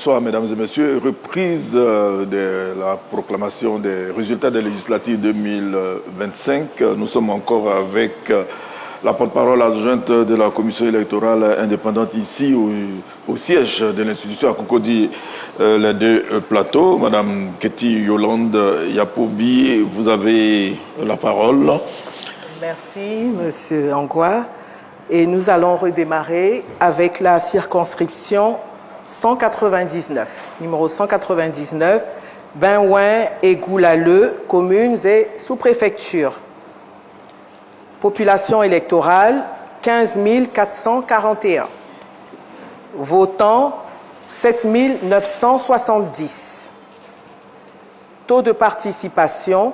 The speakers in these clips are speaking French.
bonsoir mesdames et messieurs. Reprise de la proclamation des résultats des législatives 2025. Nous sommes encore avec la porte-parole adjointe de la commission électorale indépendante ici au siège de l'institution à Cocody, les deux plateaux. Madame Keti Yolande Yapoubi, vous avez la parole. Merci, Monsieur Angwa. Et nous allons redémarrer avec la circonscription 199, numéro 199, Benouin et Goulaleu, communes et sous-préfectures. Population électorale, 15 441. Votants, 7 970. Taux de participation,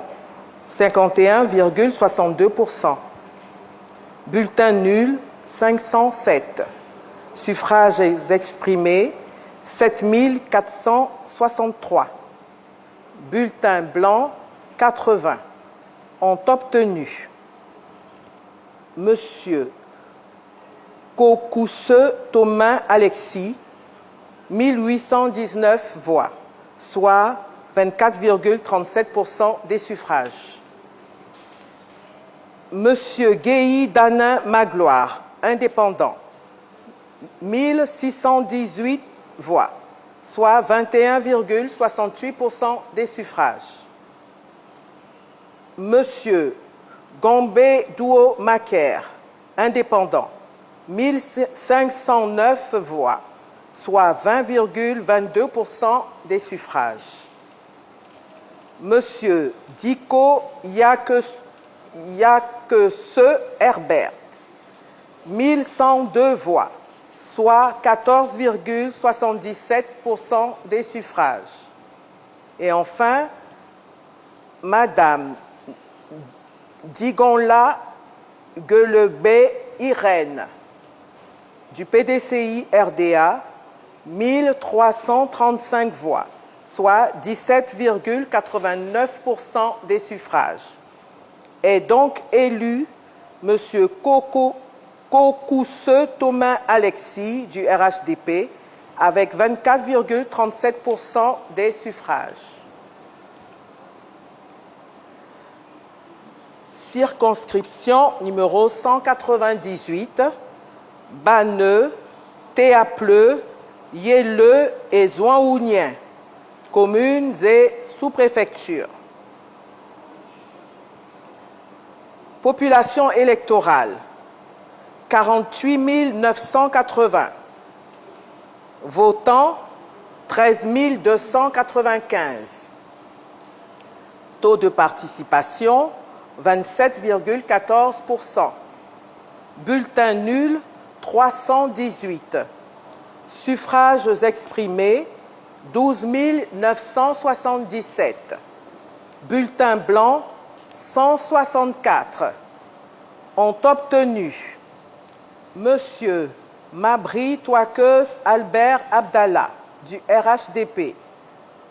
51,62%. Bulletin nul, 507. Suffrages exprimés, 7 463. Bulletins blancs, 80. Ont obtenu Monsieur Kokousse Thomas Alexis, 1819 voix, soit 24,37% des suffrages. Monsieur Guéhi Danin Magloire, indépendant, 1618 voix, soit 21,68% des suffrages. Monsieur Gombe Douo Macaire, indépendant, 1509 voix, soit 20,22% des suffrages. Monsieur Diko Yakese Herbert, 1102 voix, soit 14,77% des suffrages. Et enfin, Madame Digonla Guelebé Irène, du PDCI RDA, 1335 voix, soit 17,89% des suffrages. Est donc élu M. Kokousse Thomas Alexis du RHDP avec 24,37% des suffrages. Circonscription numéro 198, Baneu, Théapleu, Yéleu et Zouaounien, communes et sous-préfectures. Population électorale, 48 980. Votants, 13 295. Taux de participation, 27,14%. Bulletin nul, 318. Suffrages exprimés, 12 977. Bulletins blancs, 164. Ont obtenu Monsieur Mabri Touakeus Albert Abdallah du RHDP,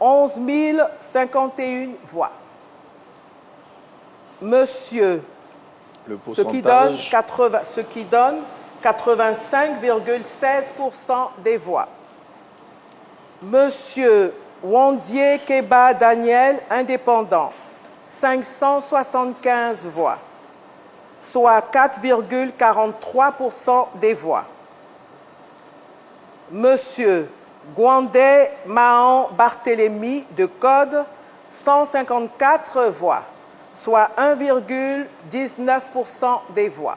11 051 voix. Monsieur, ce qui donne 85,16% des voix. Monsieur Wondier Keba Daniel, indépendant, 575 voix, soit 4,43% des voix. Monsieur Gwandé Mahon Barthélemy de Code, 154 voix, soit 1,19% des voix.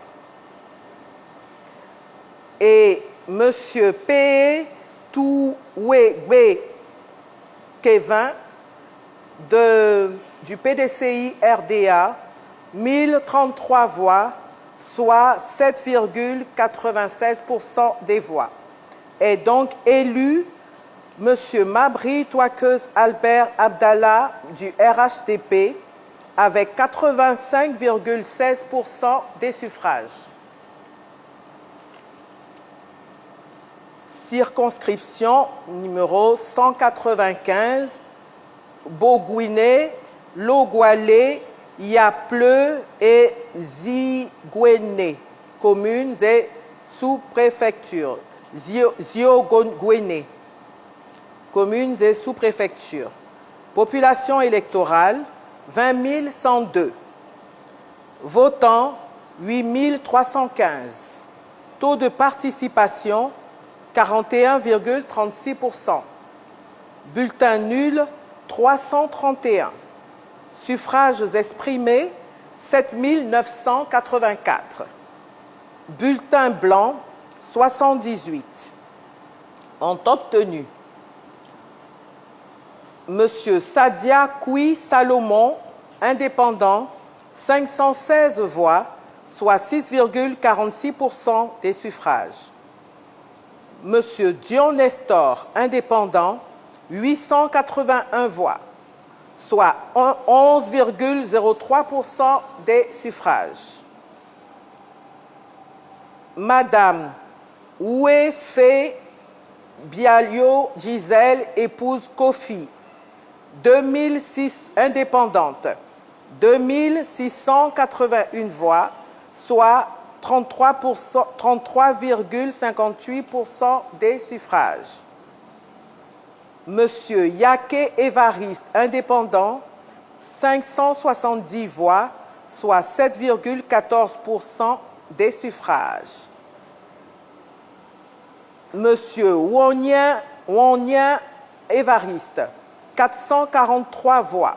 Et Monsieur P. Touwegbe Kevin du PDCI RDA, 1033 voix, soit 7,96% des voix. Est donc élu M. Mabri Touakeus Albert Abdallah du RHDP avec 85,16% des suffrages. Circonscription numéro 195, Bogouiné, Logoualé, Yapleu et Zigouéné, communes et sous-préfectures. Ziogouéné. communes et sous-préfectures. Population électorale, 20 102. Votants, 8 315. Taux de participation, 41,36%. Bulletin nul, 331. Suffrages exprimés, 7 984. Bulletin blanc, 78. Ont obtenu Monsieur Sadia Koui Salomon, indépendant, 516 voix, soit 6,46% des suffrages. Monsieur Dion Nestor, indépendant, 881 voix, soit 11,03% des suffrages. Madame Ouefe Bialio Gisèle, épouse Kofi, 2006 indépendante, 2681 voix, soit 33,58% des suffrages. Monsieur Yake Évariste, indépendant, 570 voix, soit 7,14% des suffrages. Monsieur Wonien Évariste, 443 voix,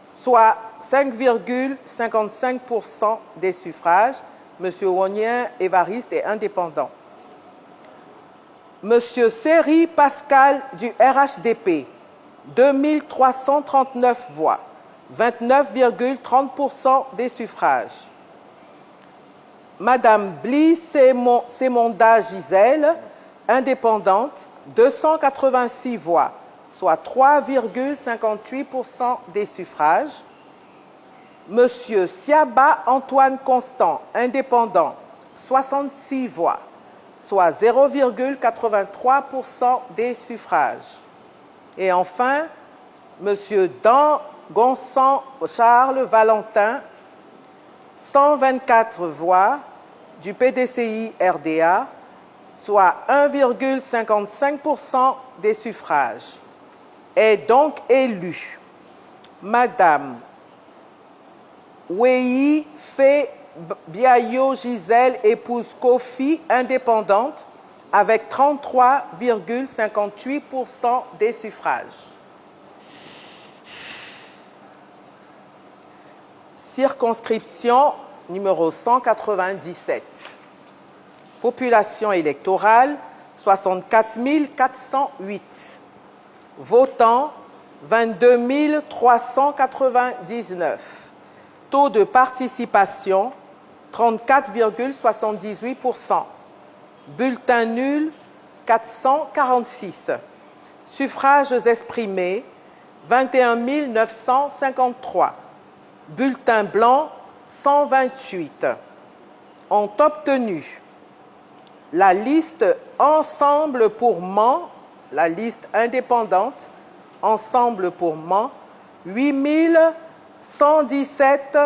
soit 5,55% des suffrages. Monsieur Wonien Évariste est indépendant. Monsieur Seri Pascal du RHDP, 2339 voix, 29,30% des suffrages. Madame Bli Semonda Gisèle, indépendante, 286 voix, soit 3,58% des suffrages. Monsieur Siaba Antoine Constant, indépendant, 66 voix, soit 0,83% des suffrages. Et enfin, Monsieur Dan Gonsan Charles Valentin, 124 voix du PDCI RDA, soit 1,55% des suffrages. Est donc élu Madame Wei Fe Biayo Gisèle, épouse Kofi, indépendante, avec 33,58% des suffrages. Circonscription numéro 197. Population électorale, 64 408. Votants, 22 399. Taux de participation, 34,78%. Bulletin nul, 446. Suffrages exprimés, 21 953. Bulletin blanc, 128. Ont obtenu la liste Ensemble pour Mans, la liste indépendante Ensemble pour Mans, 8 117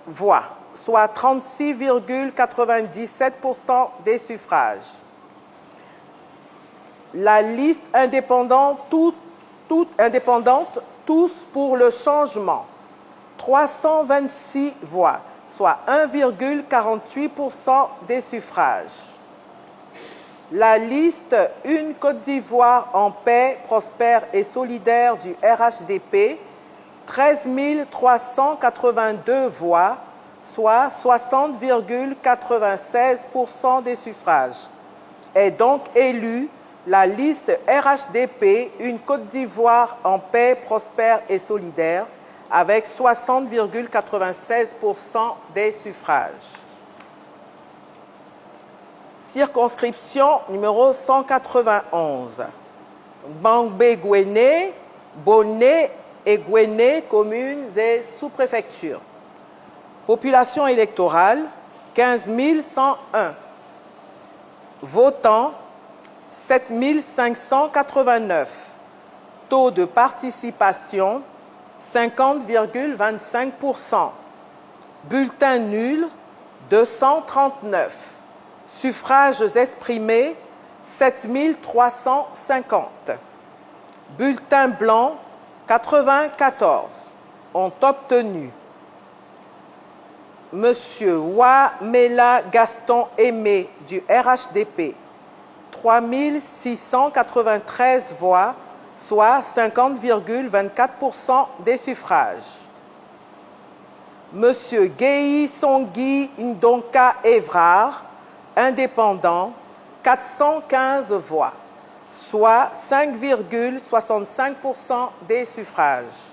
voix, soit 36,97% des suffrages. La liste indépendante, indépendante, Tous pour le changement, 326 voix, soit 1,48% des suffrages. La liste Une Côte d'Ivoire en paix, prospère et solidaire du RHDP, 13 382 voix, soit 60,96% des suffrages. Est donc élue la liste RHDP Une Côte d'Ivoire en paix, prospère et solidaire, avec 60,96% des suffrages. Circonscription numéro 191. Bangbe-Gouéné, Bonnet et Gouéné, communes et sous-préfectures. Population électorale, 15 101. Votants, 7 589. Taux de participation, 50,25%. Bulletin nul, 239. Suffrages exprimés, 7 350. Bulletins blancs, 94 ont obtenu Monsieur Ouamela Gaston Aimé du RHDP, 3693 voix, soit 50,24% des suffrages. Monsieur Guéhi Songui Ndonka Évrard, indépendant, 415 voix, soit 5,65% des suffrages.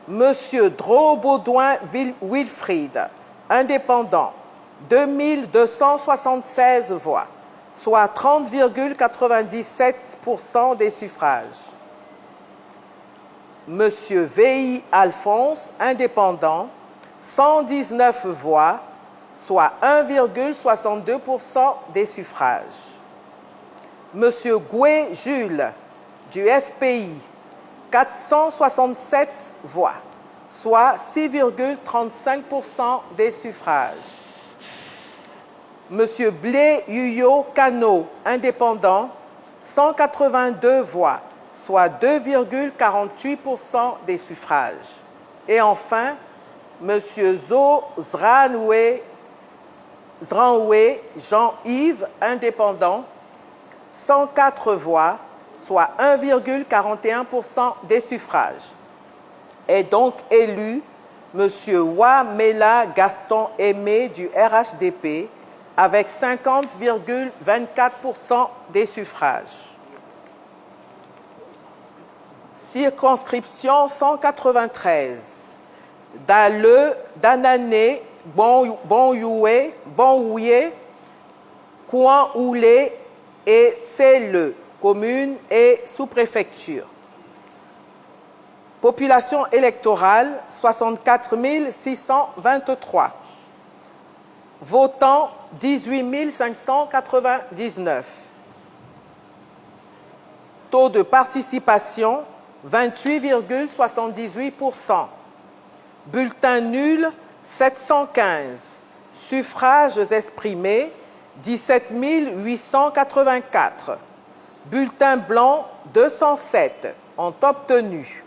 Monsieur Dro-Baudouin Wilfried, indépendant, 2276 voix, soit 30,97% des suffrages. Monsieur Veilly Alphonse, indépendant, 119 voix, soit 1,62% des suffrages. Monsieur Goué Jules, du FPI, 467 voix, soit 6,35% des suffrages. Monsieur Blé Yuyo Kano, indépendant, 182 voix, soit 2,48% des suffrages. Et enfin, Monsieur Zo Zranoué Jean-Yves, indépendant, 104 voix, soit 1,41% des suffrages. Est donc élu M. Ouamela Gaston Aimé du RHDP avec 50,24% des suffrages. Circonscription 193. Dale, Danané, Bonhouye, Kouan-Oulé et Selle, commune et sous-préfecture. Population électorale 64 623. Votants 18 599. Taux de participation 28,78%. Bulletins nuls 715. Suffrages exprimés 17 884. Bulletins blancs 207 ont obtenu.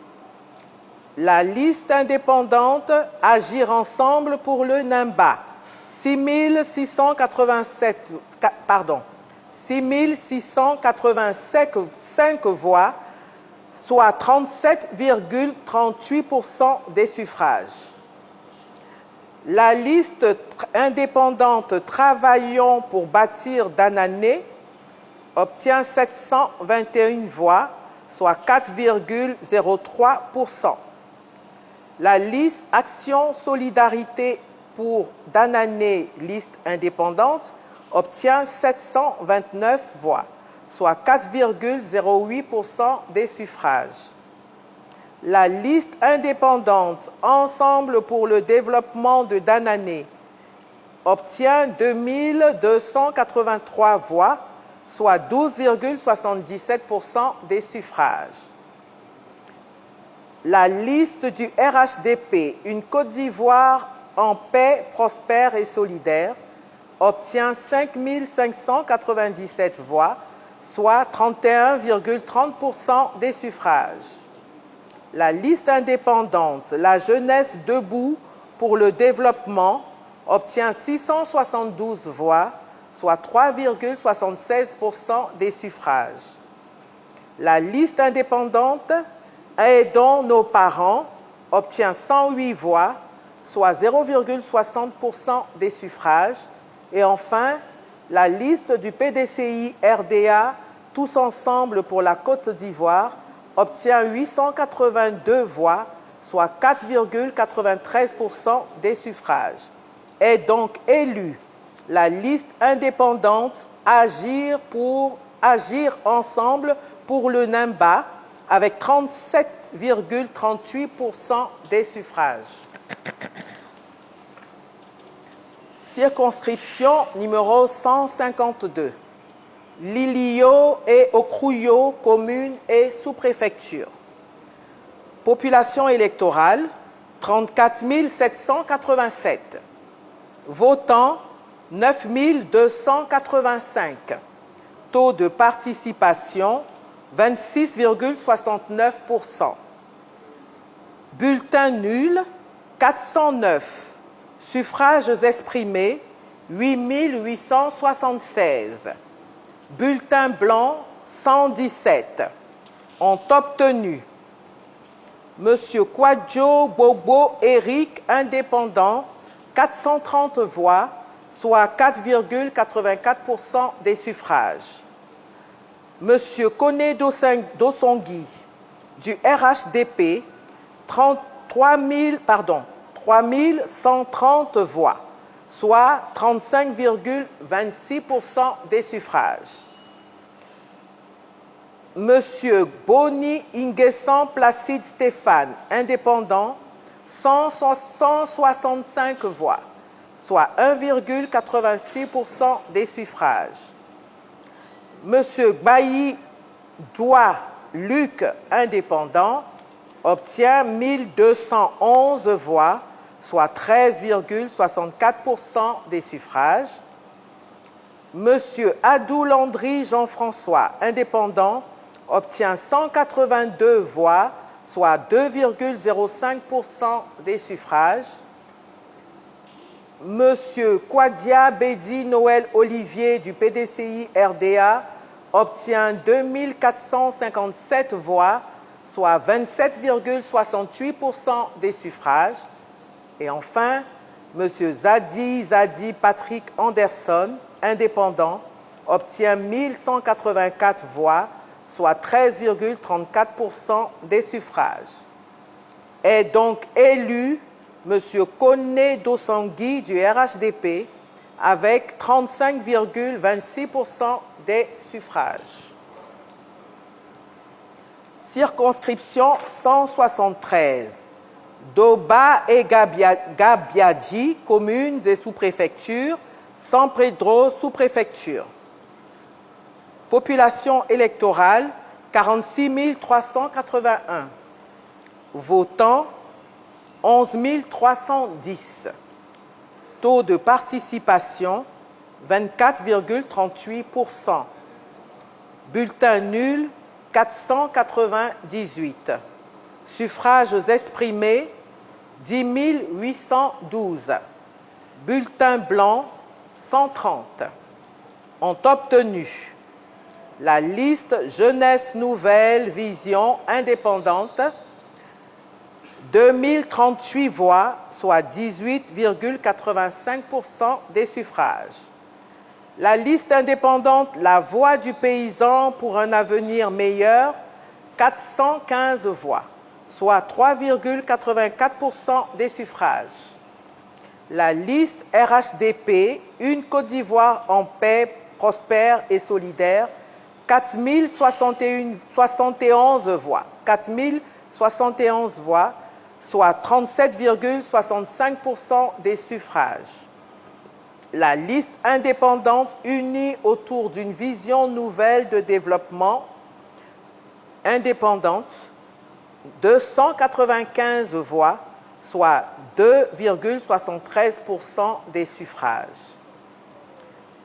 La liste indépendante Agir ensemble pour le Nimba, 6685 voix, soit 37,38% des suffrages. La liste indépendante Travaillons pour bâtir Danané obtient 721 voix, soit 4,03%. La liste Action Solidarité pour Danané, liste indépendante, obtient 729 voix, soit 4,08% des suffrages. La liste indépendante Ensemble pour le développement de Danané obtient 2283 voix, soit 12,77% des suffrages. La liste du RHDP, une Côte d'Ivoire en paix, prospère et solidaire, obtient 5 597 voix, soit 31,30% des suffrages. La liste indépendante, la jeunesse debout pour le développement, obtient 672 voix, soit 3,76% des suffrages. La liste indépendante, Aidons nos parents, obtient 108 voix, soit 0,60% des suffrages. Et enfin, la liste du PDCI RDA, Tous ensemble pour la Côte d'Ivoire, obtient 882 voix, soit 4,93% des suffrages. Est donc élue la liste indépendante Agir ensemble pour le Nimba avec 37,38% des suffrages. Circonscription numéro 152. Lilio et Okrouyo, commune et sous-préfecture. Population électorale, 34 787. Votants, 9 285. Taux de participation, 26,69%. Bulletins nuls, 409. Suffrages exprimés, 8876. Bulletins blancs, 117. Ont obtenu Monsieur Kwadjo Bobo Eric, indépendant, 430 voix, soit 4,84% des suffrages. Monsieur Kone Dosongui, du RHDP, 3130 voix, soit 35,26% des suffrages. Monsieur Boni Ingessan Placide Stéphane, indépendant, 165 voix, soit 1,86% des suffrages. Monsieur Bailly Doua Luc, indépendant, obtient 1211 voix, soit 13,64% des suffrages. Monsieur Adou Landry Jean-François, indépendant, obtient 182 voix, soit 2,05% des suffrages. Monsieur Kwadia Bedi Noël Olivier du PDCI RDA obtient 2457 voix, soit 27,68% des suffrages. Et enfin, Monsieur Zadi Patrick Anderson, indépendant, obtient 1184 voix, soit 13,34% des suffrages. Est donc élu M. Kone Dosongui du RHDP avec 35,26% des suffrages. Circonscription 173. Doba et Gabiadji, communes et sous-préfectures, San Pedro, sous-préfecture. Population électorale, 46 381. Votants, 11 310. Taux de participation, 24,38%. Bulletins nuls, 498. Suffrages exprimés, 10 812. Bulletins blancs, 130. Ont obtenu la liste Jeunesse Nouvelle Vision indépendante, 2038 voix, soit 18,85% des suffrages. La liste indépendante La Voix du paysan pour un avenir meilleur, 415 voix, soit 3,84% des suffrages. La liste RHDP Une Côte d'Ivoire en paix, prospère et solidaire, 4071 voix, 4071 voix, soit 37,65% des suffrages. La liste indépendante unie autour d'une vision nouvelle de développement indépendante, 295 voix, soit 2,73% des suffrages.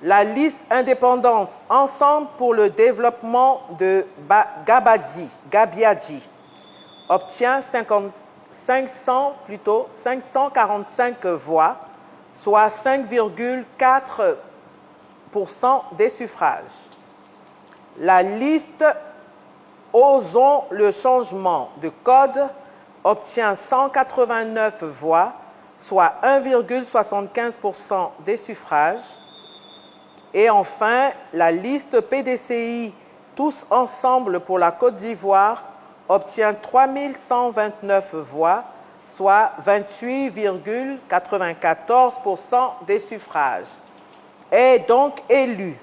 La liste indépendante Ensemble pour le développement de Gabiadji obtient 545 voix, soit 5,4% des suffrages. La liste Osons le changement de code obtient 189 voix, soit 1,75% des suffrages. Et enfin, la liste PDCI Tous ensemble pour la Côte d'Ivoire obtient 3129 voix, soit 28,94% des suffrages. Est donc élue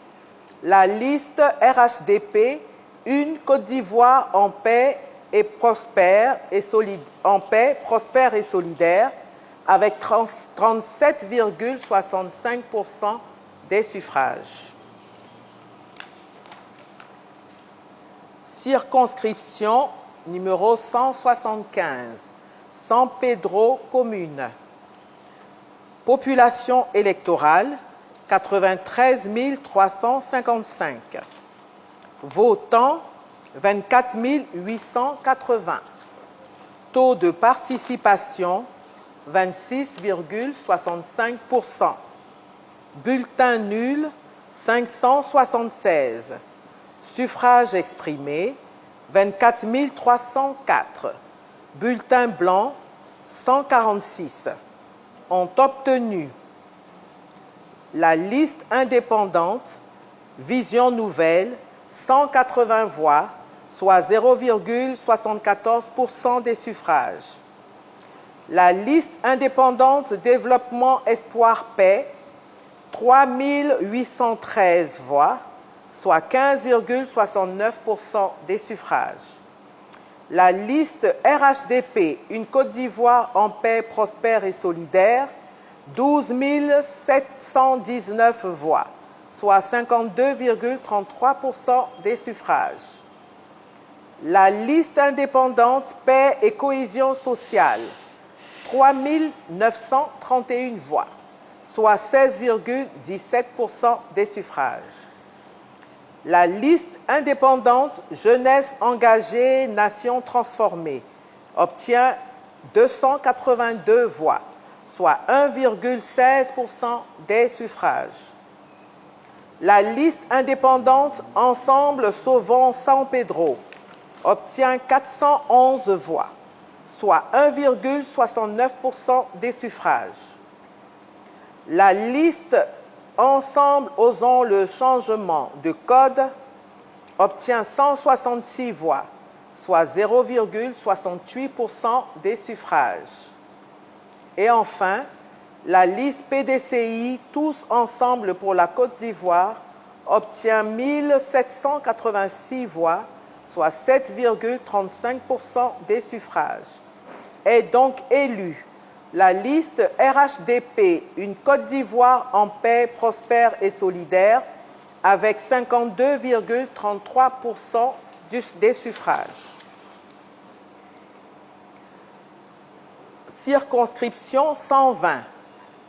la liste RHDP Une Côte d'Ivoire en paix et prospère et solidaire avec 37,65% des suffrages. Circonscription numéro 175, San Pedro commune. Population électorale, 93 355. Votants, 24 880. Taux de participation, 26,65%. Bulletin nul, 576. Suffrages exprimés, 24 304. Bulletins blancs, 146. Ont obtenu la liste indépendante Vision Nouvelle, 180 voix, soit 0,74% des suffrages. La liste indépendante Développement Espoir Paix, 3 813 voix, soit 15,69% des suffrages. La liste RHDP, Une Côte d'Ivoire en paix, prospère et solidaire, 12 719 voix, soit 52,33% des suffrages. La liste indépendante Paix et cohésion sociale, 3 931 voix, soit 16,17% des suffrages. La liste indépendante Jeunesse engagée, Nation transformée obtient 282 voix, soit 1,16% des suffrages. La liste indépendante Ensemble Sauvons San Pedro obtient 411 voix, soit 1,69% des suffrages. La liste Ensemble Osons le changement de code obtient 166 voix, soit 0,68% des suffrages. Et enfin, la liste PDCI Tous ensemble pour la Côte d'Ivoire obtient 1786 voix, soit 7,35% des suffrages. Est donc élue la liste RHDP, Une Côte d'Ivoire en paix, prospère et solidaire, avec 52,33% des suffrages. Circonscription 120.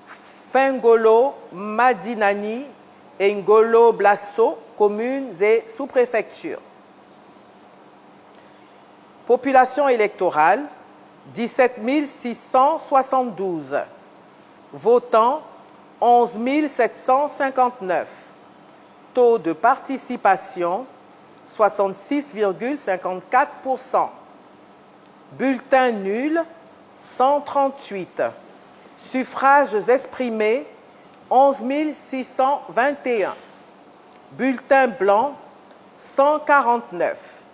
Fingolo, Madinani et Ngolo Blasso, communes et sous-préfectures. Population électorale, 17 672. Votants, 11 759. Taux de participation, 66,54%. Bulletin nul, 138. Suffrages exprimés, 11 621. Bulletins blancs, 149.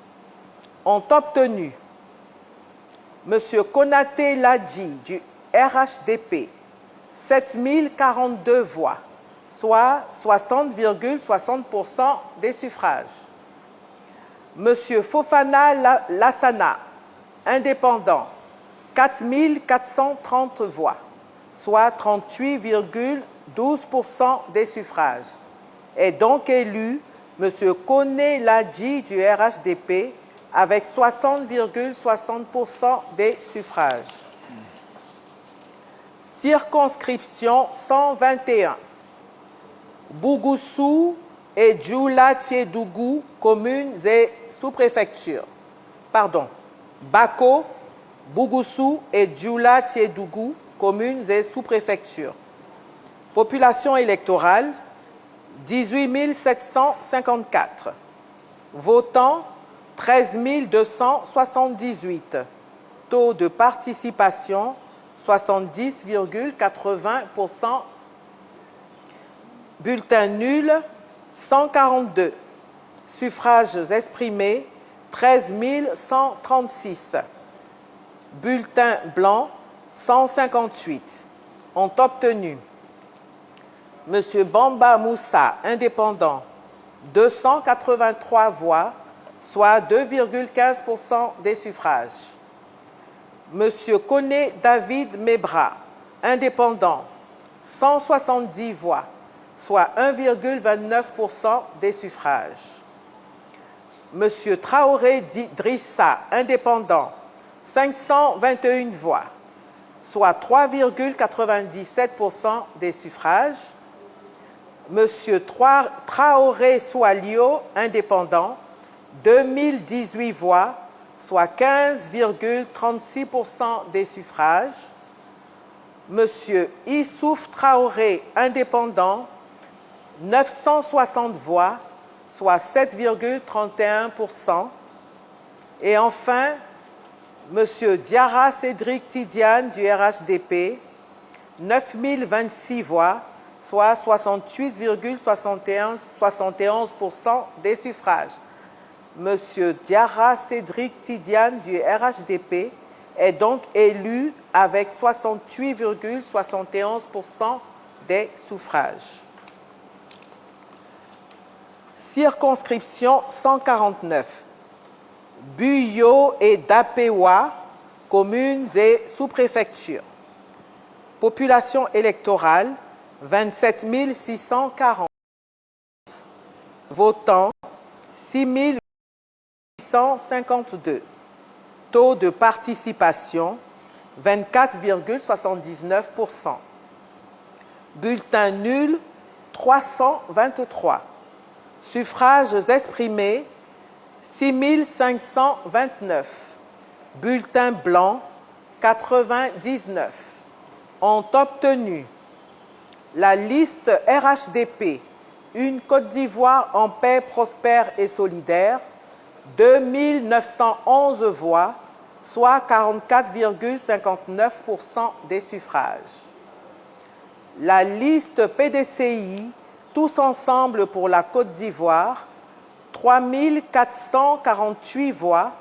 Ont obtenu M. Konaté Ladji du RHDP, 7 042 voix, soit 60,60% des suffrages. M. Fofana Lassana, indépendant, 4 430 voix, soit 38,12% des suffrages. Est donc élu M. Koné Ladji du RHDP avec 60,60% des suffrages. Circonscription 121. Bougoussou et Djoula-Tiédougou, communes et sous-préfectures. Pardon. Bako, Bougoussou et Djoula-Tiédougou, communes et sous-préfectures. Population électorale, 18 754. Votants, 13 278. Taux de participation, 70,80%. Bulletin nul, 142. Suffrages exprimés, 13 136. Bulletins blancs, 158. Ont obtenu M. Bamba Moussa, indépendant, 283 voix, soit 2,15% des suffrages. M. Koné David Mebra, indépendant, 170 voix, soit 1,29% des suffrages. M. Traoré Drissa, indépendant, 521 voix, soit 3,97% des suffrages. M. Traoré Soualio, indépendant, 2018 voix, soit 15,36% des suffrages. Monsieur Issouf Traoré, indépendant, 960 voix, soit 7,31%. Et enfin, Monsieur Diarra Cédric Tidiane du RHDP, 9026 voix, soit 68,71% des suffrages. Monsieur Diarra Cédric Tidiane du RHDP est donc élu avec 68,71% des suffrages. Circonscription 149. Buyo et Dapewa, communes et sous-préfectures. Population électorale, 27 640. Votants, 6 852. Taux de participation, 24,79%. Bulletins nuls, 323. Suffrages exprimés, 6 529. Bulletins blancs, 99. Ont obtenu la liste RHDP, une Côte d'Ivoire en paix, prospère et solidaire, 2911 voix, soit 44,59% des suffrages. La liste PDCI, tous ensemble pour la Côte d'Ivoire, 3448 voix,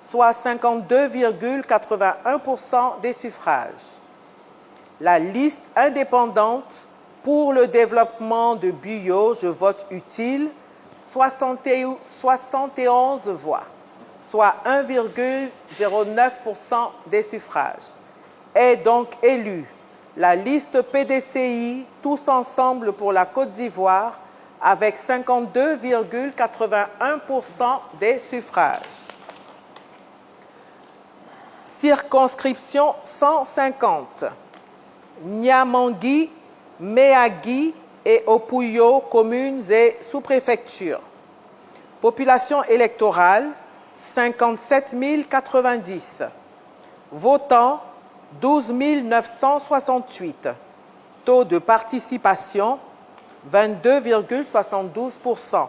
soit 52,81% des suffrages. La liste indépendante pour le développement de Buyo, je vote utile, 71 voix, soit 1,09% des suffrages. Est donc élue la liste PDCI, tous ensemble pour la Côte d'Ivoire, avec 52,81% des suffrages. Circonscription 150. Niamangui, Méagui et Opuyo, communes et sous-préfectures. Population électorale, 57 090. Votants, 12 968. Taux de participation, 22,72%.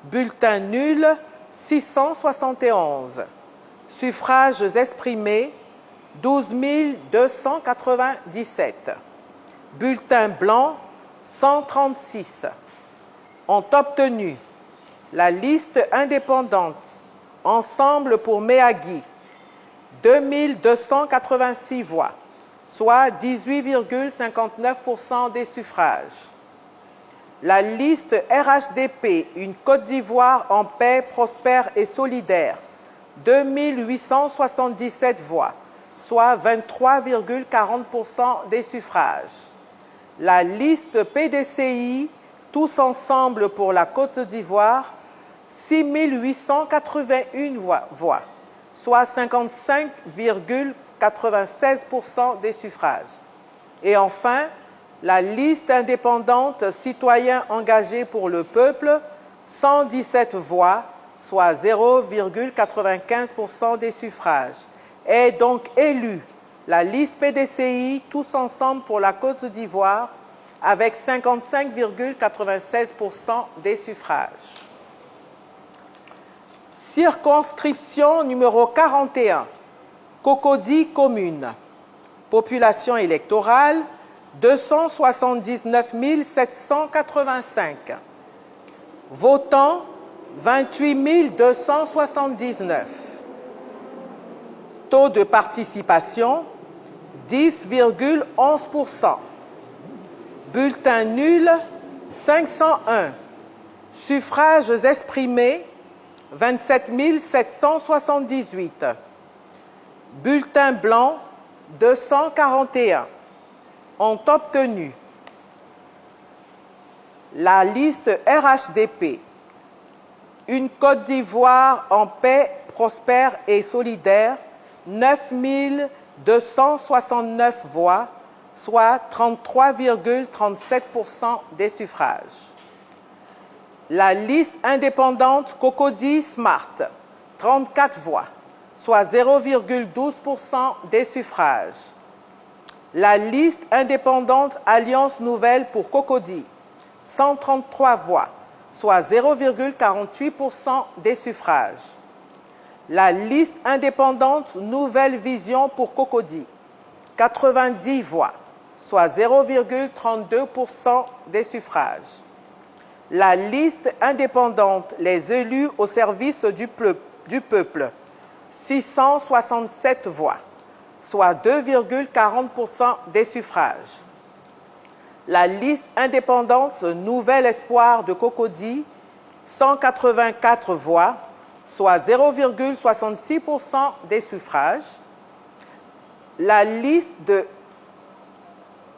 Bulletins nuls, 671. Suffrages exprimés, 12 297. Bulletins blancs, 136. Ont obtenu la liste indépendante Ensemble pour Méagui, 2286 voix, soit 18,59% des suffrages. La liste RHDP, une Côte d'Ivoire en paix, prospère et solidaire, 2877 voix, soit 23,40% des suffrages. La liste PDCI, tous ensemble pour la Côte d'Ivoire, 6 881 voix, soit 55,96% des suffrages. Et enfin, la liste indépendante Citoyens engagés pour le peuple, 117 voix, soit 0,95% des suffrages. Est donc élue la liste PDCI, tous ensemble pour la Côte d'Ivoire, avec 55,96% des suffrages. Circonscription numéro 41, Cocody commune. Population électorale, 279 785. Votants, 28 279. Taux de participation, 10,11%. Bulletins nuls, 501. Suffrages exprimés, 27 778. Bulletins blancs, 241. Ont obtenu la liste RHDP, une Côte d'Ivoire en paix, prospère et solidaire, 9 269 voix, soit 33,37% des suffrages. La liste indépendante Cocody Smart, 34 voix, soit 0,12% des suffrages. La liste indépendante Alliance Nouvelle pour Cocody, 133 voix, soit 0,48% des suffrages. La liste indépendante Nouvelle Vision pour Cocody, 90 voix, soit 0,32% des suffrages. La liste indépendante Les élus au service du peuple, 667 voix, soit 2,40% des suffrages. La liste indépendante Nouvel Espoir de Cocody, 184 voix, soit 0,66% des suffrages. La liste de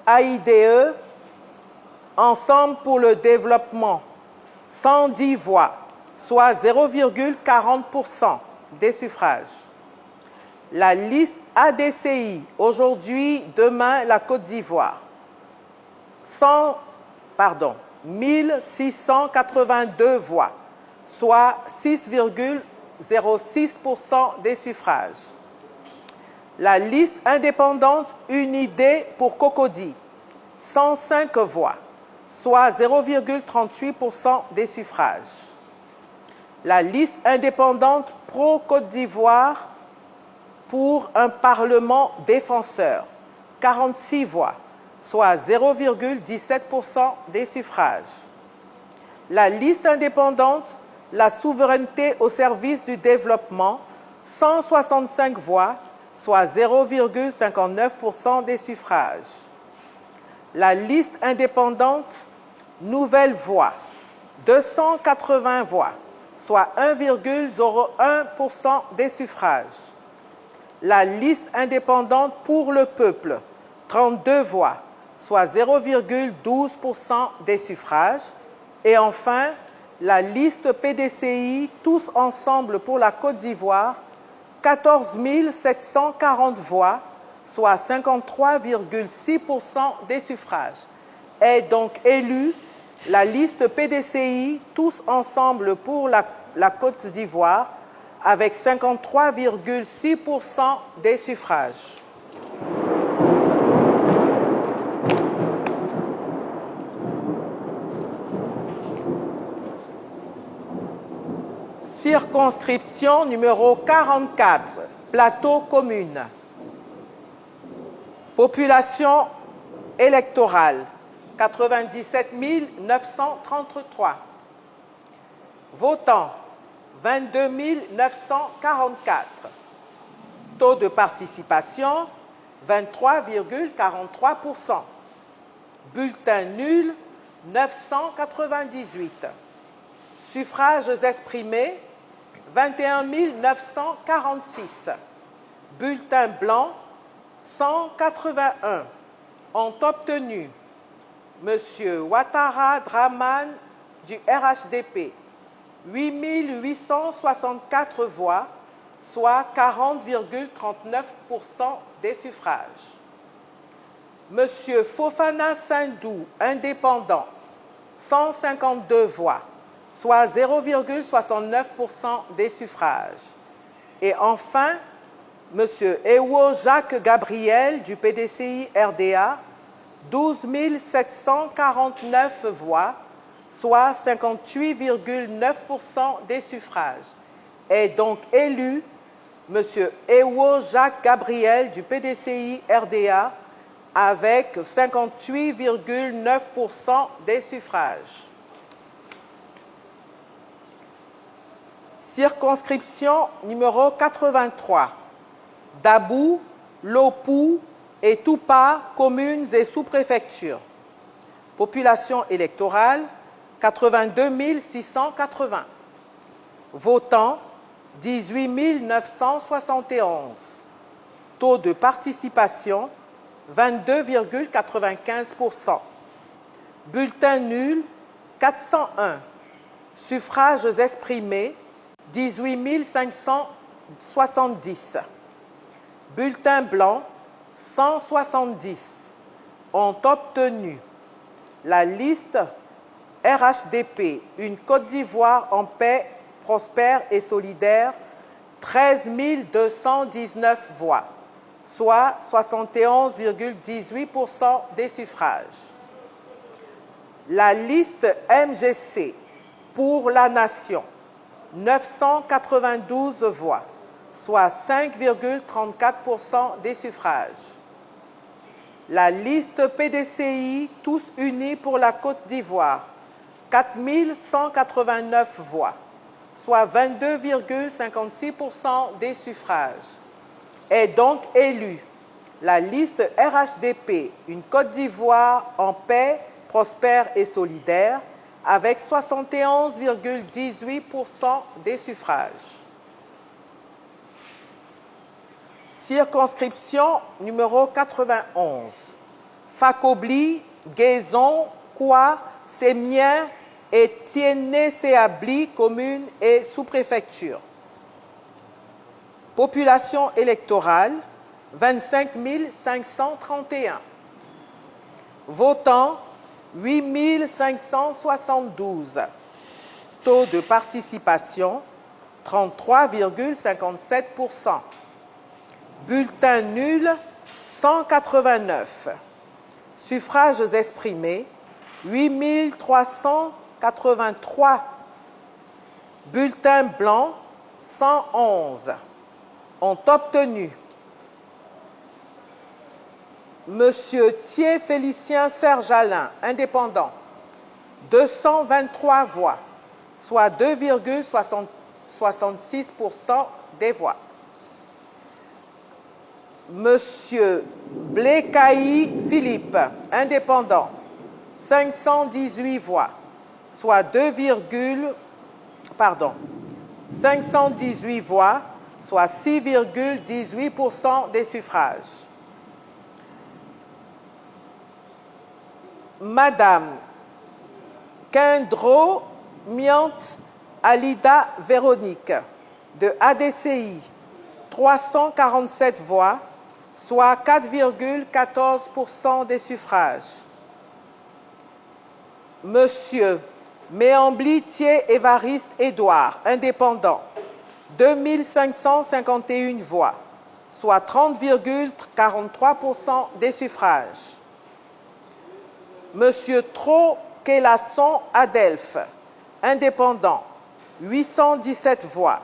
AIDE, Ensemble pour le développement, 110 voix, soit 0,40% des suffrages. La liste ADCI, aujourd'hui, demain, la Côte d'Ivoire, 1682 voix, soit 6,06% des suffrages. La liste indépendante Une idée pour Cocody, 105 voix, soit 0,38% des suffrages. La liste indépendante Pro-Côte d'Ivoire pour un Parlement défenseur, 46 voix, soit 0,17% des suffrages. La liste indépendante La souveraineté au service du développement, 165 voix, soit 0,59% des suffrages. La liste indépendante Nouvelle Voix, 280 voix, soit 1,01% des suffrages. La liste indépendante Pour le peuple, 32 voix, soit 0,12% des suffrages. Et enfin, la liste PDCI Tous ensemble pour la Côte d'Ivoire, 14 740 voix, soit 53,6% des suffrages. Est donc élue la liste PDCI Tous ensemble pour la Côte d'Ivoire avec 53,6% des suffrages. Circonscription numéro 44, Plateau commune. Population électorale, 97 933. Votants, 22 944. Taux de participation, 23,43%. Bulletin nul, 998. Suffrages exprimés, 21 946. Bulletins blancs, 181. Ont obtenu M. Ouattara Draman du RHDP, 8 864 voix, soit 40,39% des suffrages. M. Fofana Sindou, indépendant, 152 voix, soit 0,69% des suffrages. Et enfin, M. Ewo Jacques Gabriel du PDCI RDA, 12 749 voix, soit 58,9% des suffrages. Est donc élu M. Ewo Jacques Gabriel du PDCI RDA avec 58,9% des suffrages. Circonscription numéro 83. Dabou, Lopou et Toupa, communes et sous-préfectures. Population électorale, 82 680. Votants, 18 971. Taux de participation, 22,95%. Bulletin nul, 401. Suffrages exprimés, 18 570. Bulletins blancs, 170. Ont obtenu la liste RHDP, une Côte d'Ivoire en paix, prospère et solidaire, 13 219 voix, soit 71,18% des suffrages. La liste MGC, pour la Nation, 992 voix, soit 5,34% des suffrages. La liste PDCI, tous unis pour la Côte d'Ivoire, 4 189 voix, soit 22,56% des suffrages. Est donc élue la liste RHDP, une Côte d'Ivoire en paix, prospère et solidaire, avec 71,18% des suffrages. Circonscription numéro 91. Fakobli, Guézon, Koua, Sémien et Tiéné-Séabli, commune et sous-préfecture. Population électorale, 25 531. Votants, 8 572. Taux de participation, 33,57%. Bulletins nuls, 189. Suffrages exprimés, 8 383. Bulletins blancs, 111. Ont obtenu Monsieur Thiers Félicien Serge Alain, indépendant, 223 voix, soit 2,66% des voix. Monsieur Blécaï Philippe, indépendant, 518 voix, soit 518 voix, soit 6,18% des suffrages. Madame Kendro Miante Alida Véronique, de ADCI, 347 voix, soit 4,14% des suffrages. Monsieur Méambli Thiers Évariste Édouard, indépendant, 2551 voix, soit 30,43% des suffrages. Monsieur Tro-Kélasson Adelphe, indépendant, 817 voix,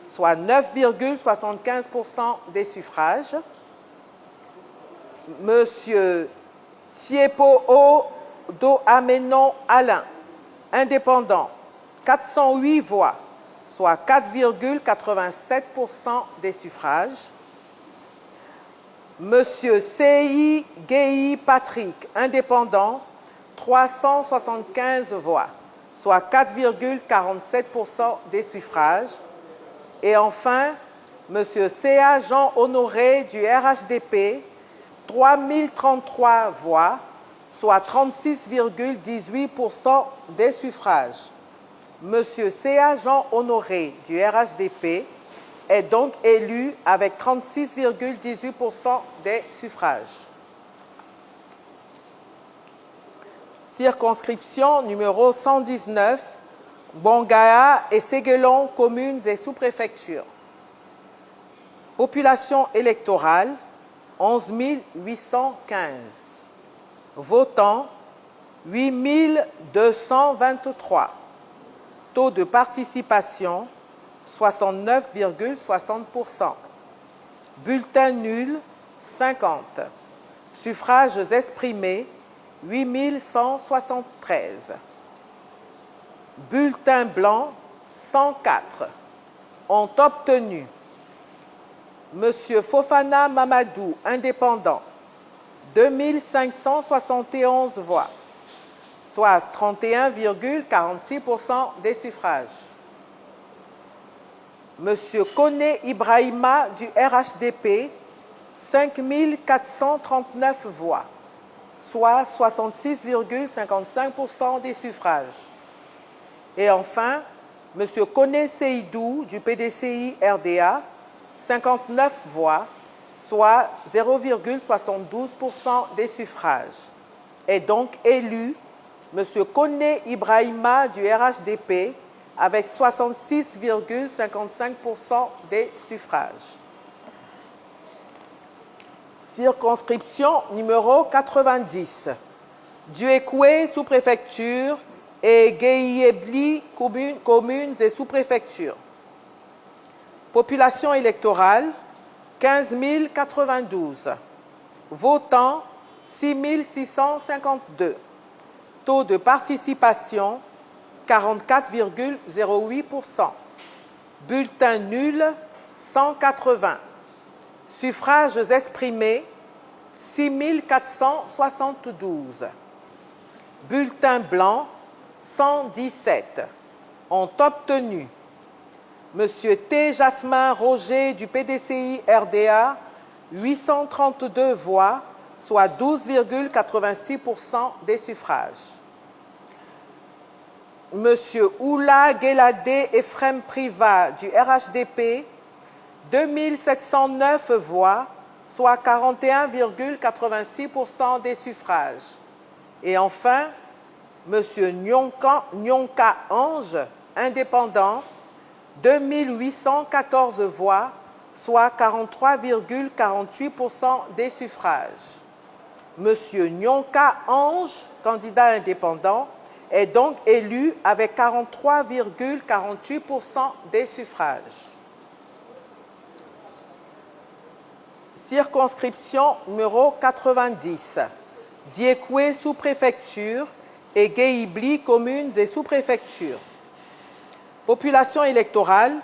soit 9,75% des suffrages. Monsieur Thiepo Do Amenon Alain, indépendant, 408 voix, soit 4,87% des suffrages. Monsieur C.I. Guéhi Patrick, indépendant, 375 voix, soit 4,47% des suffrages. Et enfin, Monsieur C.A. Jean Honoré du RHDP, 3033 voix, soit 36,18% des suffrages. Monsieur C.A. Jean Honoré du RHDP est donc élu avec 36,18% des suffrages. Circonscription numéro 119, Bongaya et Séguelon, communes et sous-préfectures. Population électorale, 11 815. Votants, 8 223. Taux de participation, 69,60%. Bulletins nuls, 50. Suffrages exprimés, 8 173. Bulletins blancs, 104. Ont obtenu Monsieur Fofana Mamadou, indépendant, 2571 voix, soit 31,46% des suffrages. Monsieur Koné Ibrahima du RHDP, 5439 voix, soit 66,55% des suffrages. Et enfin, Monsieur Koné Seydou du PDCI RDA, 59 voix, soit 0,72% des suffrages, est donc élu M. Koné Ibrahima du RHDP avec 66,55% des suffrages. Circonscription numéro 90. Duékoué, sous-préfecture, et Guéiébli, communes et sous-préfectures. Population électorale, 15 092. Votants, 6 652. Taux de participation, 44,08%. Bulletins nuls, 180. Suffrages exprimés, 6 472. Bulletins blancs, 117. Ont obtenu M. T. Jasmin Roger du PDCI RDA, 832 voix, soit 12,86% des suffrages. M. Oula Guéladé Ephrem Priva du RHDP, 2709 voix, soit 41,86% des suffrages. Et enfin, M. Nyonka Ange, indépendant, 2814 voix, soit 43,48% des suffrages. M. Nyonka Ange, candidat indépendant, est donc élu avec 43,48% des suffrages. Circonscription numéro 90. Diékoué, sous-préfecture, et Guéibli, communes et sous-préfectures. Population électorale,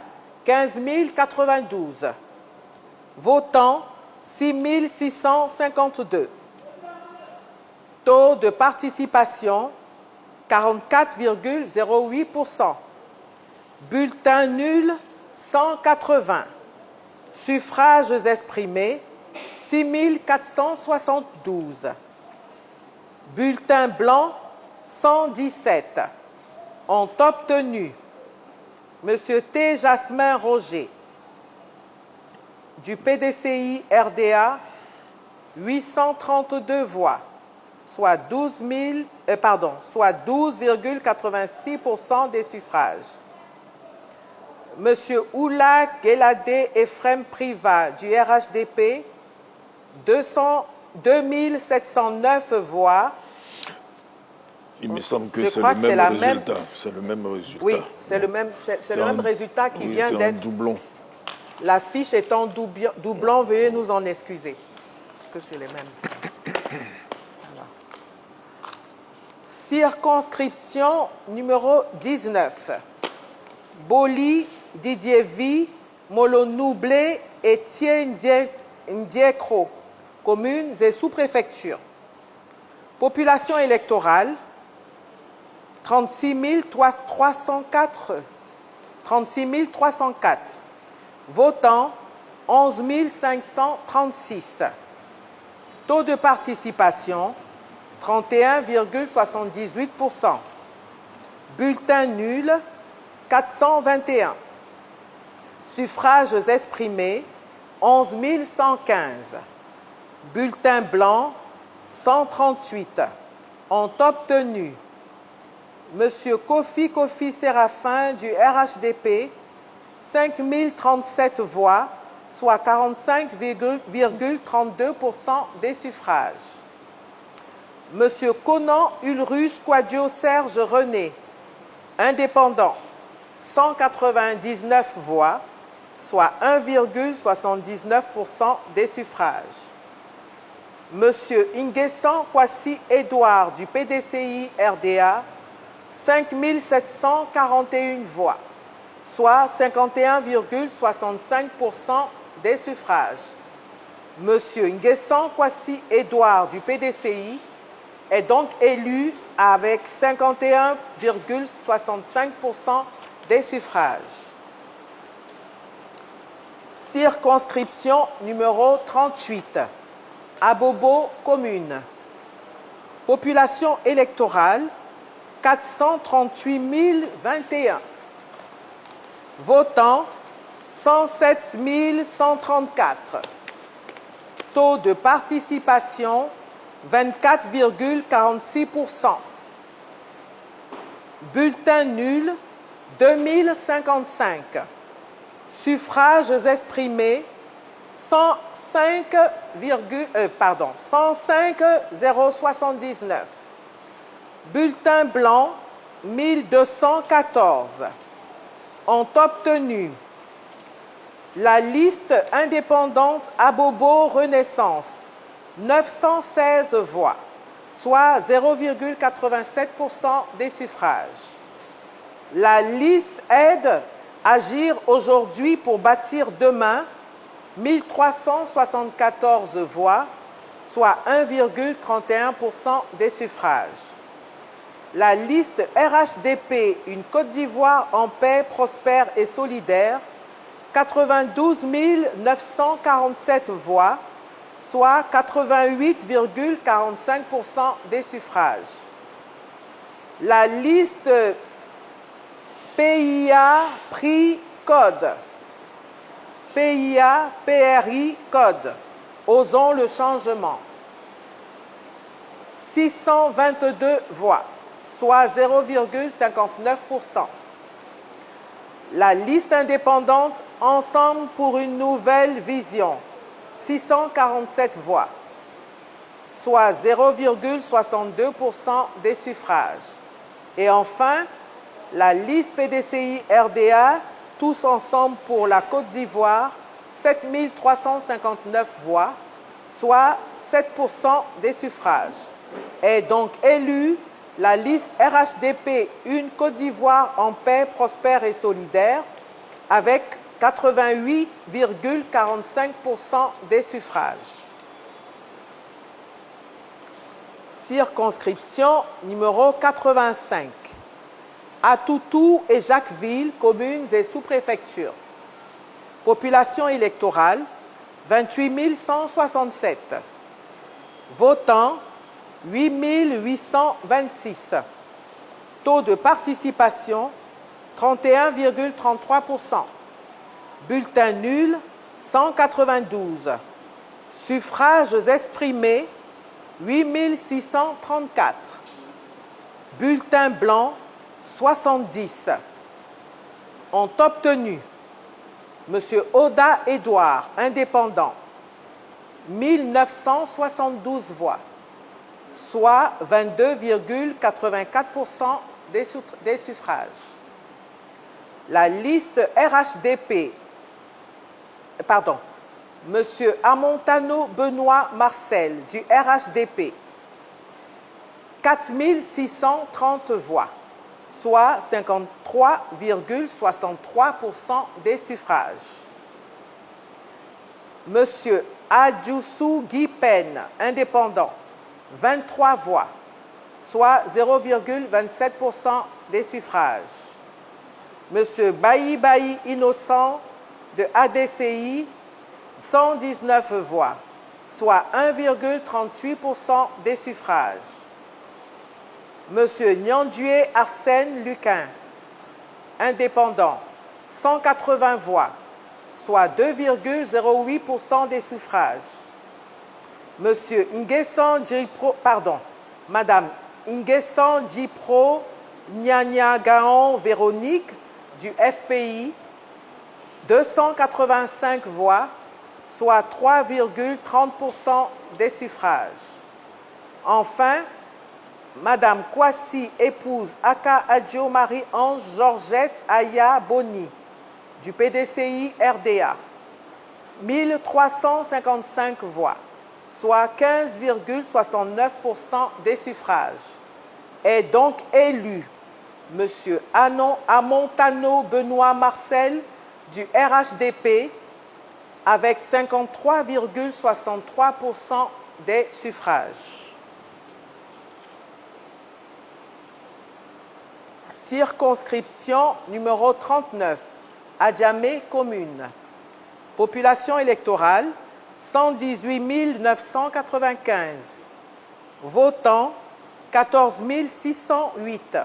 15 092. Votants, 6 652. Taux de participation, 44,08%. Bulletins nuls, 180. Suffrages exprimés, 6 472. Bulletins blancs, 117. Ont obtenu M. T. Jasmin Roger du PDCI RDA, 832 voix, soit 12,86% des suffrages. M. Oula Guéladé Ephrem Priva du RHDP, 2709 voix. Il me semble que c'est le même résultat. C'est le même résultat. Oui, c'est le même résultat qui vient d'être. Doublon. La fiche étant doublon, veuillez nous en excuser. Parce que c'est les mêmes. Voilà. Circonscription numéro 19. Boli, Didier Vi, Molonoublé et Ndiekro, communes et sous-préfectures. Population électorale, 36 304. Votants, 11 536. Taux de participation, 31,78%. Bulletins nuls, 421. Suffrages exprimés, 11 115. Bulletins blancs, 138. Ont obtenu M. Kofi Séraphin du RHDP, 5 037 voix, soit 45,32% des suffrages. M. Conan Ulruche Quadio Serge René, indépendant, 199 voix, soit 1,79% des suffrages. M. Ingessan Kwasi Edouard du PDCI RDA, 5 741 voix, soit 51,65% des suffrages. M. Ingessan Kwasi Edouard du PDCI est donc élu avec 51,65% des suffrages. Circonscription numéro 38. Abobo, commune. Population électorale, 438 021. Votants, 107 134. Taux de participation, 24,46%. Bulletins nuls, 2055. Suffrages exprimés, 105 079. Bulletins blancs, 1214. Ont obtenu la liste indépendante Abobo Renaissance, 916 voix, soit 0,87% des suffrages. La liste Aide Agir aujourd'hui pour bâtir demain, 1374 voix, soit 1,31% des suffrages. La liste RHDP, une Côte d'Ivoire en paix, prospère et solidaire, 92 947 voix, soit 88,45% des suffrages. La liste PIA Prix Code, PIA PRI Code, Osons le changement, 622 voix, soit 0,59%. La liste indépendante Ensemble pour une nouvelle vision, 647 voix, soit 0,62% des suffrages. Et enfin, la liste PDCI RDA, Tous ensemble pour la Côte d'Ivoire, 7 359 voix, soit 7% des suffrages. Est donc élue la liste RHDP, une Côte d'Ivoire en paix, prospère et solidaire, avec 88,45% des suffrages. Circonscription numéro 85. Atoutou et Jacquesville, communes et sous-préfectures. Population électorale, 28 167. Votants, 8 826. Taux de participation, 31,33%. Bulletins nuls, 192. Suffrages exprimés, 8 634. Bulletins blancs, 70. Ont obtenu M. Oda Édouard, indépendant, 1972 voix, soit 22,84% des suffrages. La liste RHDP, M. Amontano Benoît Marcel, du RHDP, 4 630 voix, soit 53,63% des suffrages. M. Adjoussou Guy Pen, indépendant, 23 voix, soit 0,27% des suffrages. M. Bayi Bayi Innocent, de ADCI, 119 voix, soit 1,38% des suffrages. M. Nyandue Arsène Luquin, indépendant, 180 voix, soit 2,08% des suffrages. M. Madame Nguessan Djipro Nyanyagaon Véronique, du FPI, 285 voix, soit 3,30% des suffrages. Enfin, Madame Kwasi, épouse Aka Adjo Marie-Ange Georgette Aya Boni, du PDCI RDA, 1355 voix, soit 15,69% des suffrages. Est donc élu M. Amontano Benoît Marcel, du RHDP, avec 53,63% des suffrages. Circonscription numéro 39, Adjamé commune. Population électorale, 118 995. Votants, 14 608.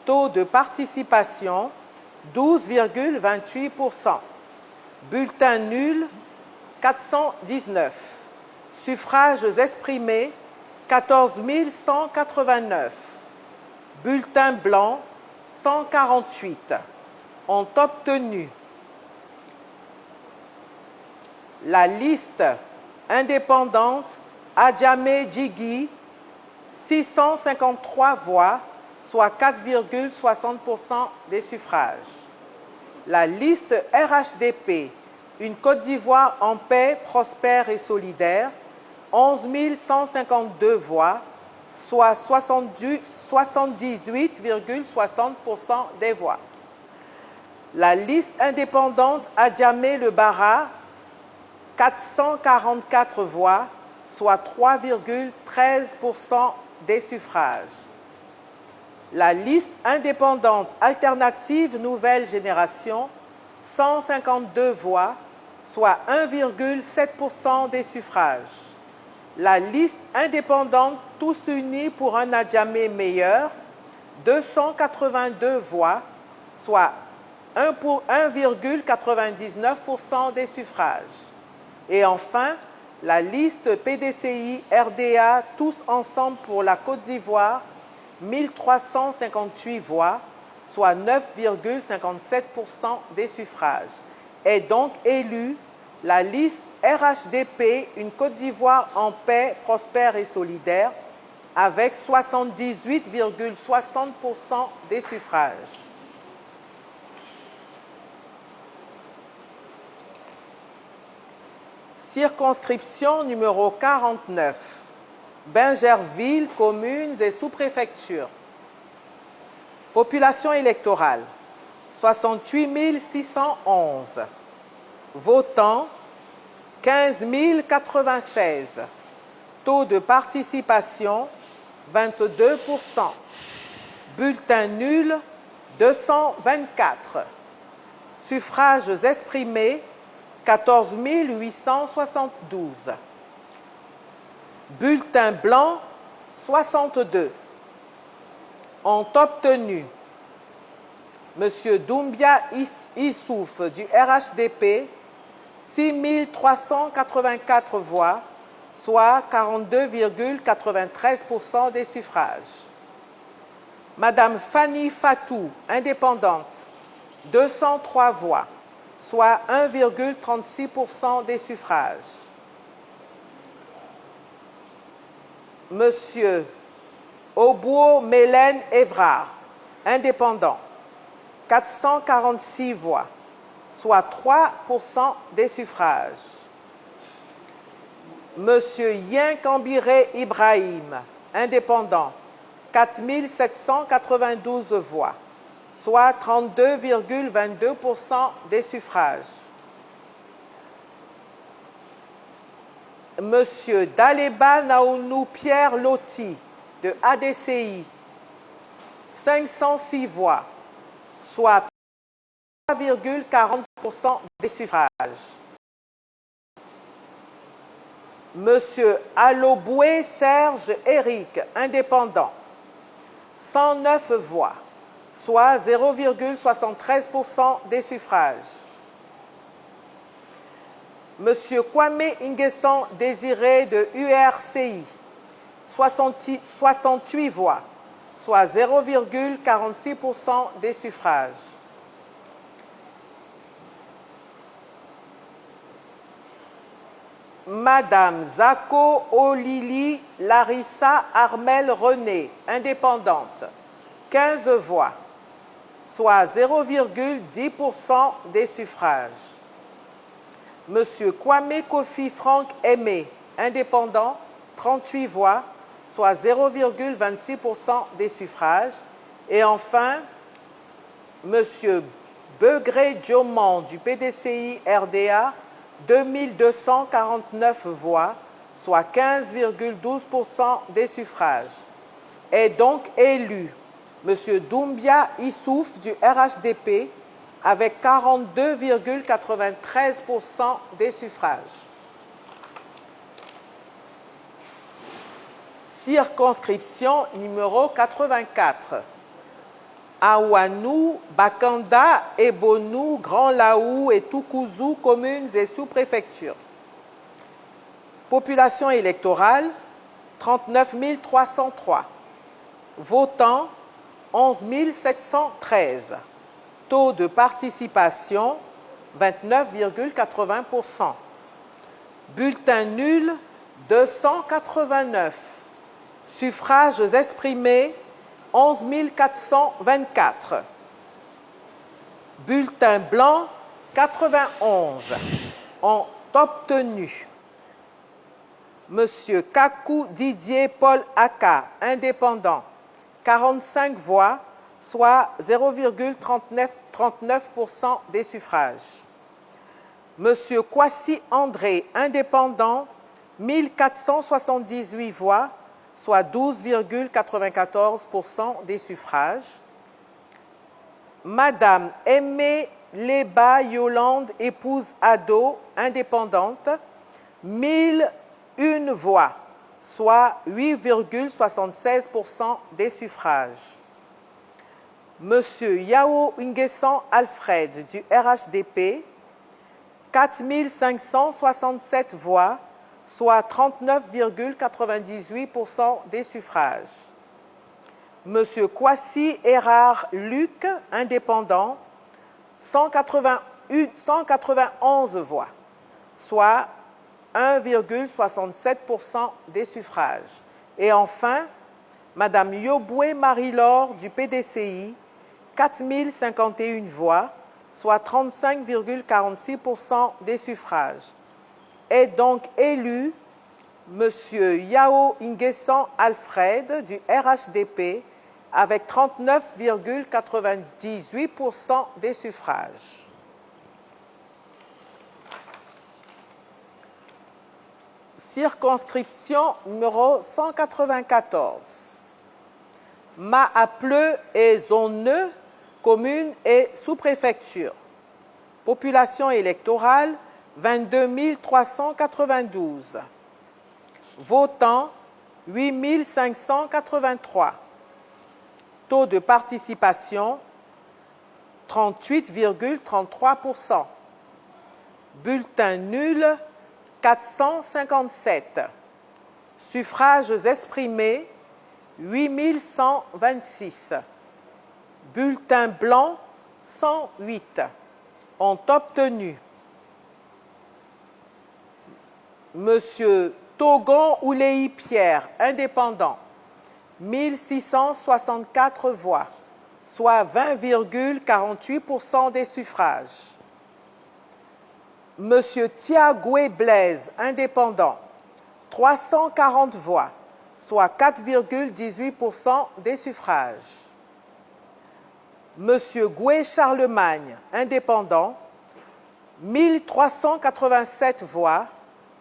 Taux de participation, 12,28%. Bulletins nuls, 419. Suffrages exprimés, 14 189. Bulletins blancs, 148 ont obtenu la liste indépendante Adjamé Djigui, 653 voix, soit 4,60% des suffrages. La liste RHDP, une Côte d'Ivoire en paix, prospère et solidaire, 11 152 voix, soit 78,60% des voix. La liste indépendante Adjamé Le Bara, 444 voix, soit 3,13% des suffrages. La liste indépendante alternative Nouvelle Génération, 152 voix, soit 1,7% des suffrages. La liste indépendante Tous Unis pour un Adjamé meilleur, 282 voix, soit 1,99% des suffrages. Et enfin, la liste PDCI RDA Tous Ensemble pour la Côte d'Ivoire, 1358 voix, soit 9,57% des suffrages. Est donc élue la liste RHDP, une Côte d'Ivoire en paix, prospère et solidaire, avec 78,60% des suffrages. Circonscription numéro 49, Bingerville, communes et sous-préfectures. Population électorale, 68 611. Votants, 15 096. Taux de participation, 22%. Bulletin nul, 224. Suffrages exprimés, 14 872. Bulletins blancs, 62. Ont obtenu M. Doumbia Issouf du RHDP, 6 384 voix, soit 42,93% des suffrages. Madame Fanny Fatou, indépendante, 203 voix, soit 1,36% des suffrages. Monsieur Obuo Mélène Évrard, indépendant, 446 voix, soit 3% des suffrages. Monsieur Yinkambiré Ibrahim, indépendant, 4 792 voix, soit 32,22% des suffrages. Monsieur Daleba Naounou Pierre Loti, de ADCI, 506 voix, soit 3,40% des suffrages. Monsieur Aloboué Serge Éric, indépendant, 109 voix, soit 0,73% des suffrages. Monsieur Kwame Ingessan Désiré de URCI, 68 voix, soit 0,46% des suffrages. Madame Zako Olili Larissa Armel René, indépendante, 15 voix, soit 0,10% des suffrages. Monsieur Kwame Kofi Franck Aimé, indépendant, 38 voix, soit 0,26% des suffrages. Et enfin, Monsieur Begré Diomand du PDCI RDA, 2249 voix, soit 15,12% des suffrages. Est donc élu M. Doumbia Issouf du RHDP avec 42,93% des suffrages. Circonscription numéro 84. Awanou, Bakanda, Ebonou, Grand Laou et Toukouzou, communes et sous-préfectures. Population électorale, 39 303. Votants, 11 713. Taux de participation, 29,80%. Bulletin nul, 289. Suffrages exprimés, 11 424. Bulletin blanc, 91. Ont obtenu Monsieur Kakou Didier Paul Aka, indépendant, 45 voix, soit 0,39% des suffrages. Monsieur Kwasi André, indépendant, 1478 voix, soit 12,94% des suffrages. Madame Aimée Leba Yolande, épouse Ado, indépendante, 1001 voix, soit 8,76% des suffrages. Monsieur Yao Nguessan Alfred du RHDP, 4567 voix, soit 39,98% des suffrages. Monsieur Kwasi Erard Luc, indépendant, 191 voix, soit 1,67% des suffrages. Et enfin, Madame Yoboué Marie-Laure du PDCI, 4051 voix, soit 35,46% des suffrages. Est donc élu Monsieur Yao Nguessan Alfred du RHDP avec 39,98% des suffrages. Circonscription numéro 194. Maapleu et Zone, commune et sous-préfecture. Population électorale, 22 392. Votants, 8 583. Taux de participation, 38,33%. Bulletin nul, 457. Suffrages exprimés, 8 126. Bulletin blanc, 108. Ont obtenu Monsieur Togon Oulei Pierre, indépendant, 1664 voix, soit 20,48% des suffrages. Monsieur Tiagoué Blaise, indépendant, 340 voix, soit 4,18% des suffrages. Monsieur Goué Charlemagne, indépendant, 1387 voix,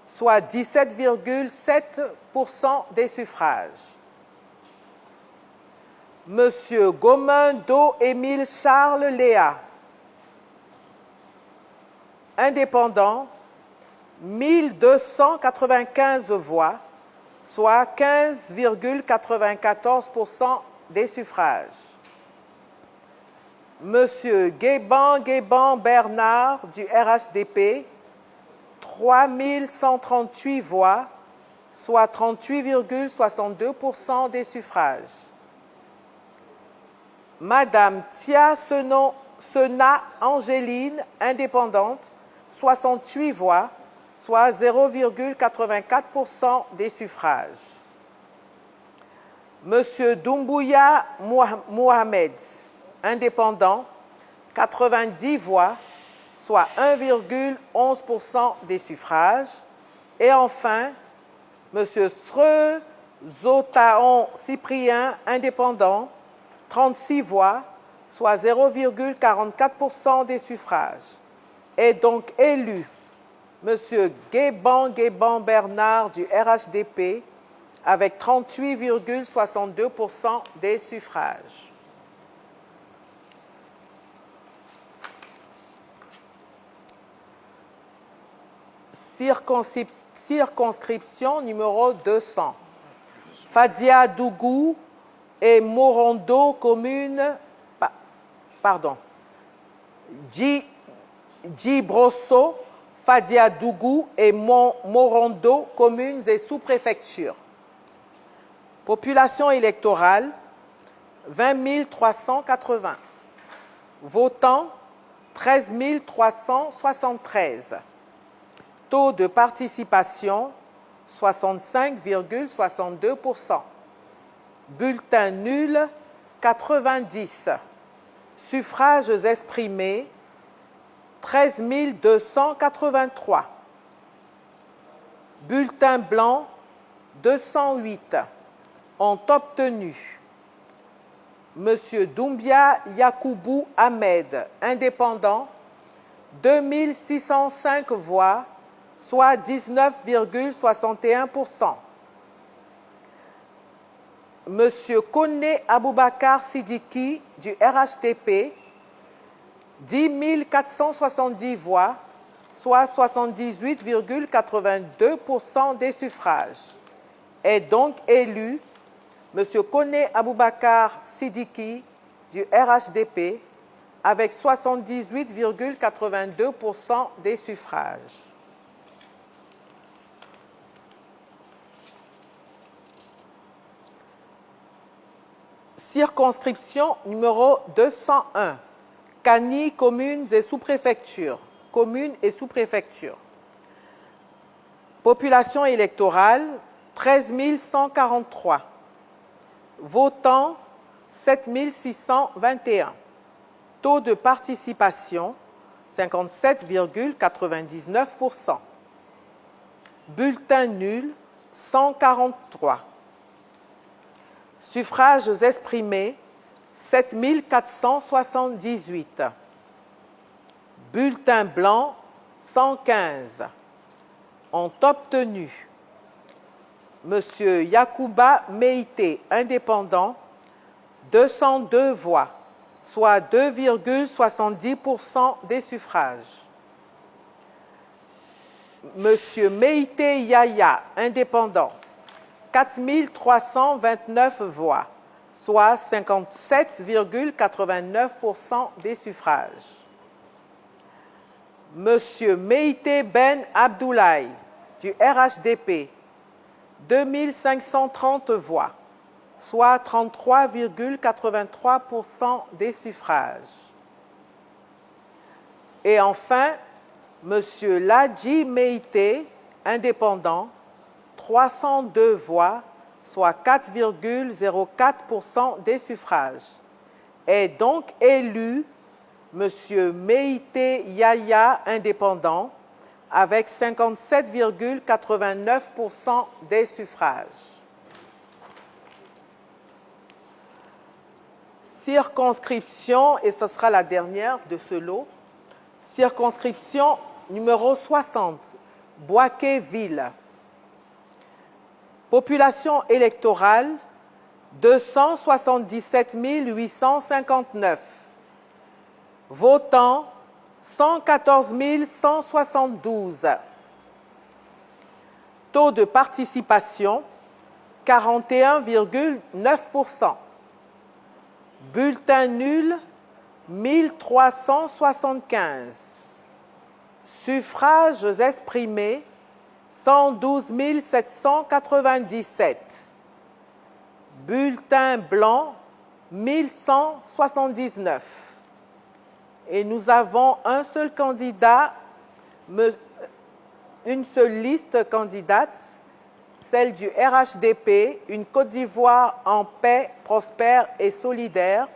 soit 17,7% des suffrages. Monsieur Gomin Do Émile Charles Léa, indépendant, 1295 voix, soit 15,94% des suffrages. Monsieur Guéban Bernard du RHDP, 3138 voix, soit 38,62% des suffrages. Madame Tia Sena Angéline, indépendante, 68 voix, soit 0,84% des suffrages. Monsieur Doumbouya Mohamed, indépendant, 90 voix, soit 1,11% des suffrages. Et enfin, Monsieur Sreu Zotaon Cyprien, indépendant, 36 voix, soit 0,44% des suffrages. Est donc élu Monsieur Guéban Bernard du RHDP avec 38,62% des suffrages. Circonscription numéro 200. Fadia Dougou et Morondo, commune... Djibrosso, Fadia Dougou et Morondo, communes et sous-préfectures. Population électorale, 20 380. Votants, 13 373. Taux de participation, 65,62%. Bulletin nul, 90. Suffrages exprimés, 13 283. Bulletins blancs, 208. Ont obtenu Monsieur Doumbia Yakoubou Ahmed, indépendant, 2605 voix, soit 19,61%. Monsieur Kone Aboubakar Sidiki du RHDP, 10 470 voix, soit 78,82% des suffrages. Est donc élu Monsieur Kone Aboubakar Sidiki du RHDP avec 78,82% des suffrages. Circonscription numéro 201, Kani, communes et sous-préfectures. Communes et sous-préfectures. Population électorale, 13 143. Votants, 7 621. Taux de participation, 57,99%. Bulletin nul, 143. Suffrages exprimés, 7 478. Bulletins blancs, 115. Ont obtenu Monsieur Yacouba Meïté, indépendant, 202 voix, soit 2,70% des suffrages. Monsieur Meïté Yaya, indépendant, 4 329 voix, soit 57,89% des suffrages. Monsieur Meïté Ben Abdoulaye, du RHDP, 2530 voix, soit 33,83% des suffrages. Et enfin, Monsieur Ladji Meïté, indépendant, 302 voix, soit 4,04% des suffrages. Est donc élu Monsieur Meïté Yaya, indépendant, avec 57,89% des suffrages. Circonscription, et ce sera la dernière de ce lot, circonscription numéro 60, Boaké-Ville. Population électorale, 277 859. Votants, 114 172. Taux de participation, 41,9%. Bulletin nul, 1375. Suffrages exprimés, 112 797. Bulletin blanc, 1179. Et nous avons un seul candidat, une seule liste candidate, celle du RHDP, une Côte d'Ivoire en paix, prospère et solidaire,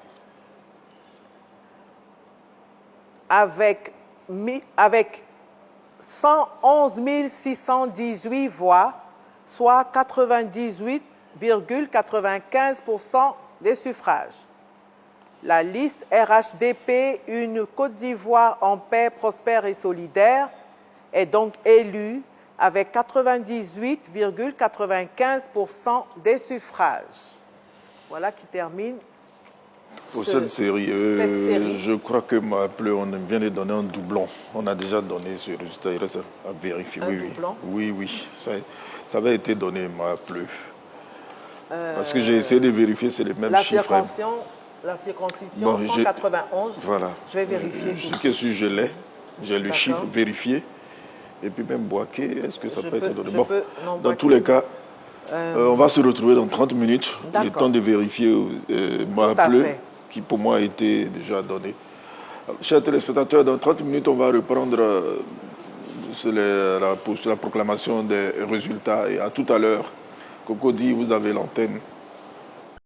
avec 111 618 voix, soit 98,95% des suffrages. La liste RHDP, une Côte d'Ivoire en paix, prospère et solidaire, est donc élue avec 98,95% des suffrages. Voilà qui termine. Pour cette série, je crois que on vient de donner un doublon. On a déjà donné ce résultat, il reste à vérifier. Un doublon? Oui, ça avait été donné, parce que j'ai essayé de vérifier, c'est les mêmes chiffres. La circonscription 191, voilà. Je vais vérifier. Je l'ai, j'ai le chiffre vérifié. Et puis même Boaké, est-ce que ça peut être donné? Bon, dans tous les cas, On va se retrouver dans 30 minutes. Le temps de vérifier ma bleue, qui pour moi a été déjà donné. Chers téléspectateurs, dans 30 minutes, on va reprendre la proclamation des résultats. Et à tout à l'heure, Cocody, vous avez l'antenne.